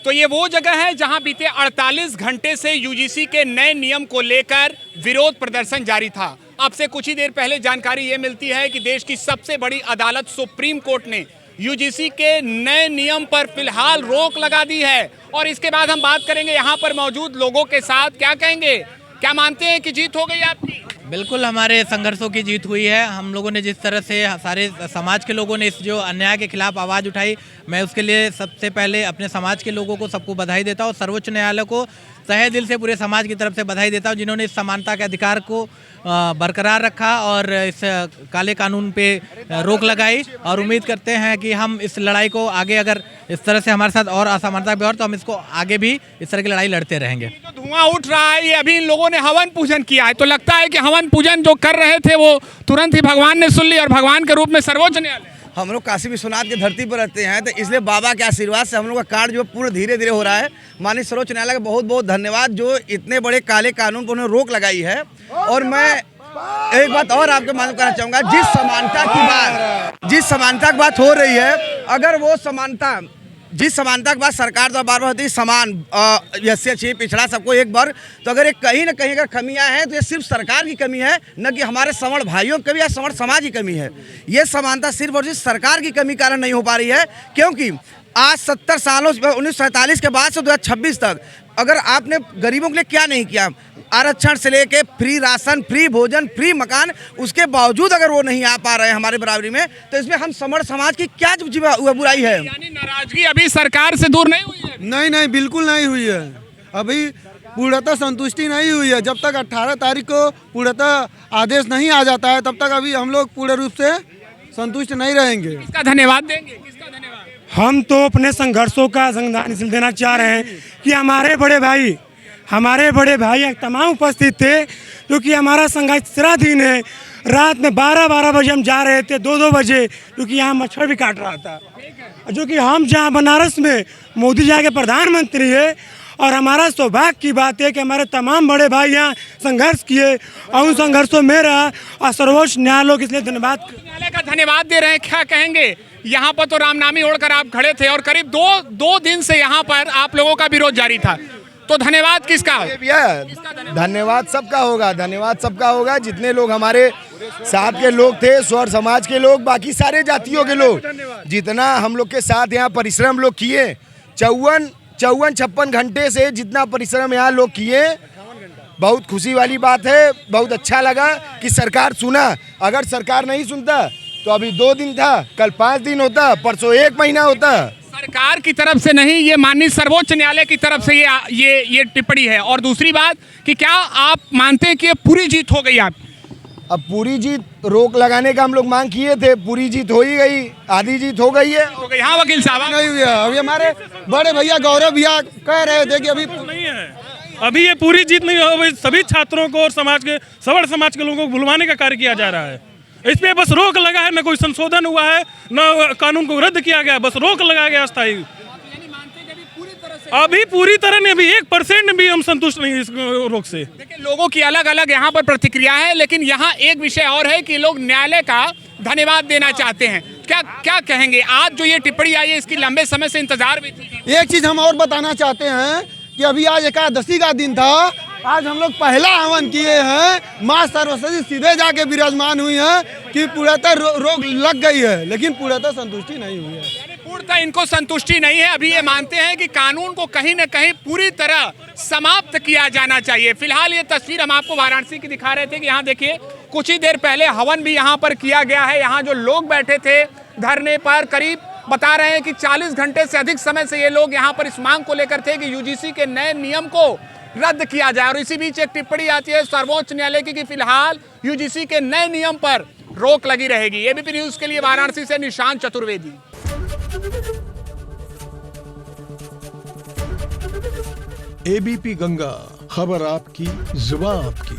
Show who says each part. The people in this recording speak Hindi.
Speaker 1: तो ये वो जगह है जहां बीते 48 घंटे से यूजीसी के नए नियम को लेकर विरोध प्रदर्शन जारी था। अब से कुछ ही देर पहले जानकारी ये मिलती है कि देश की सबसे बड़ी अदालत सुप्रीम कोर्ट ने यूजीसी के नए नियम पर फिलहाल रोक लगा दी है। और इसके बाद हम बात करेंगे यहाँ पर मौजूद लोगों के साथ, क्या कहेंगे, क्या मानते हैं कि जीत हो गई आपकी?
Speaker 2: बिल्कुल हमारे संघर्षों की जीत हुई है। हम लोगों ने जिस तरह से सारे समाज के लोगों ने इस जो अन्याय के खिलाफ आवाज़ उठाई, मैं उसके लिए सबसे पहले अपने समाज के लोगों को सबको बधाई देता हूँ। सर्वोच्च न्यायालय को तहे दिल से पूरे समाज की तरफ से बधाई देता हूँ, जिन्होंने इस समानता के अधिकार को बरकरार रखा और इस काले कानून पे रोक लगाई। और उम्मीद करते हैं कि हम इस लड़ाई को आगे, अगर इस तरह से हमारे साथ और असमानता भी और, तो हम इसको आगे भी इस तरह की लड़ाई लड़ते रहेंगे।
Speaker 1: तो धुआं उठ रहा है, ये अभी इन लोगों ने हवन पूजन किया है, तो लगता है कि हवन पूजन जो कर रहे थे वो तुरंत ही भगवान ने सुन ली और भगवान के रूप में सर्वोच्च न्यायालय।
Speaker 3: हम लोग काशी विश्वनाथ की धरती पर रहते हैं, तो इसलिए बाबा के आशीर्वाद से हम लोग का कार्य जो पूरा धीरे धीरे हो रहा है। माननीय सर्वोच्च न्यायालय का बहुत बहुत धन्यवाद, जो इतने बड़े काले कानून पर उन्होंने रोक लगाई है। और मैं एक बात और आपके मालूम करना चाहूँगा, जिस समानता की बात हो रही है, अगर वो समानता, जिस समानता के बाद सरकार द्वारा बार बार होती है समान, एससी एसटी पिछड़ा सबको एक बार, तो अगर ये कहीं ना कहीं अगर कमियां हैं तो ये सिर्फ सरकार की कमी है, न कि हमारे सवर्ण भाइयों की कमी या सवर्ण समाज की कमी है। ये समानता सिर्फ और सिर्फ सरकार की कमी कारण नहीं हो पा रही है, क्योंकि आज 70 सालों 1947 के बाद से 2026 तक अगर आपने गरीबों के लिए क्या नहीं किया, आरक्षण से लेके फ्री राशन, फ्री भोजन, फ्री मकान, उसके बावजूद अगर वो नहीं आ पा रहे हैं हमारे बराबरी में, तो इसमें हम समर्ण समाज की क्या बुराई है?
Speaker 1: यानी नाराजगी अभी सरकार से दूर नहीं हुई है?
Speaker 4: नहीं, बिल्कुल नहीं हुई है। अभी पूर्णतः संतुष्टि नहीं हुई है। जब तक 18 तारीख को पूर्णतः आदेश नहीं आ जाता है, तब तक अभी हम लोग पूर्ण रूप से संतुष्ट नहीं रहेंगे।
Speaker 1: किसका धन्यवाद देंगे? किसका धन्यवाद?
Speaker 5: हम तो अपने संघर्षों का संविधान इसलिए देना चाह रहे हैं कि हमारे बड़े भाई तमाम उपस्थित थे, क्योंकि हमारा संघर्ष तीसरा दिन है। रात में 12 बजे हम जा रहे थे, 2 बजे, क्योंकि यहाँ मच्छर भी काट रहा था। जो कि हम जहाँ बनारस में मोदी जी के प्रधानमंत्री है, और हमारा सौभाग्य की बात है कि हमारे तमाम बड़े भाई यहाँ संघर्ष किए और उन संघर्षों में रहा, और सर्वोच्च न्यायालय के इसलिए धन्यवाद,
Speaker 1: न्यायालय का धन्यवाद दे रहे हैं। क्या कहेंगे? यहाँ पर तो रामनामी ओढ़कर आप खड़े थे और करीब दो दिन से यहाँ पर आप लोगों का विरोध जारी था, तो धन्यवाद किसका?
Speaker 6: धन्यवाद सबका होगा, धन्यवाद सबका होगा। जितने लोग हमारे साथ के लोग थे, स्वर समाज के लोग, बाकी सारे जातियों के लोग, जितना हम लोग के साथ यहाँ परिश्रम लोग किए, 54-56 घंटे से जितना परिश्रम यहाँ लोग किए, बहुत खुशी वाली बात है। बहुत अच्छा लगा कि सरकार सुना। अगर सरकार नहीं सुनता तो अभी 2 दिन था, कल 5 दिन होता, परसों 1 महीना होता।
Speaker 1: सरकार की तरफ से नहीं, ये माननीय सर्वोच्च न्यायालय की तरफ से ये टिप्पणी है। और दूसरी बात कि क्या आप मानते हैं कि ये पूरी जीत हो गई? आप
Speaker 6: अब पूरी जीत, रोक लगाने का हम लोग मांग किए थे, पूरी जीत हो ही गई, आधी जीत हो गई है।
Speaker 1: हाँ वकील साहब,
Speaker 4: नहीं हुआ। अभी हमारे बड़े भैया गौरव भैया कह रहे थे कि अभी
Speaker 7: नहीं है, अभी ये पूरी जीत नहीं हो। सभी छात्रों को और समाज के सवर्ण समाज के लोगों को भुलवाने का कार्य किया जा रहा है। इस पे बस रोक लगा है, न कोई संशोधन हुआ है, न कानून को रद्द किया गया, बस रोक लगाया गया अस्थायी। अभी पूरी तरह ने भी 1% भी हम संतुष्ट नहीं इस रोक से।
Speaker 1: देखिए, लोगों की अलग अलग यहाँ पर प्रतिक्रिया है, लेकिन यहाँ एक विषय और है कि लोग न्यायालय का धन्यवाद देना चाहते हैं। क्या कहेंगे? आज जो ये टिप्पणी आई है, इसकी लंबे समय से इंतजार भी थी।
Speaker 4: एक चीज हम और बताना चाहते हैं कि अभी आज एकादशी का दिन था, आज हम लोग पहला हवन किए हैं। माँ सरस्वती सीधे जाके विराजमान हुई हैं कि पूर्णतः रोक लग गई है, लेकिन पूर्णतः संतुष्टि नहीं हुई है।
Speaker 1: पूर्णतः इनको संतुष्टि नहीं है। अभी ये मानते हैं कि कानून को कहीं न कहीं पूरी तरह समाप्त किया जाना चाहिए। फिलहाल ये तस्वीर हम आपको वाराणसी की दिखा रहे थे कि यहाँ देखिए, कुछ ही देर पहले हवन भी यहाँ पर किया गया है। यहाँ जो लोग बैठे थे धरने पर, करीब बता रहे हैं कि 40 घंटे से अधिक समय से ये लोग यहाँ पर इस मांग को लेकर थे कि यूजीसी के नए नियम को रद्द किया जाए। और इसी बीच एक टिप्पणी आती है सर्वोच्च न्यायालय की कि फिलहाल यूजीसी के नए नियम पर रोक लगी रहेगी। एबीपी न्यूज के लिए वाराणसी से निशांत चतुर्वेदी।
Speaker 8: एबीपी गंगा, खबर आपकी, जुबान आपकी।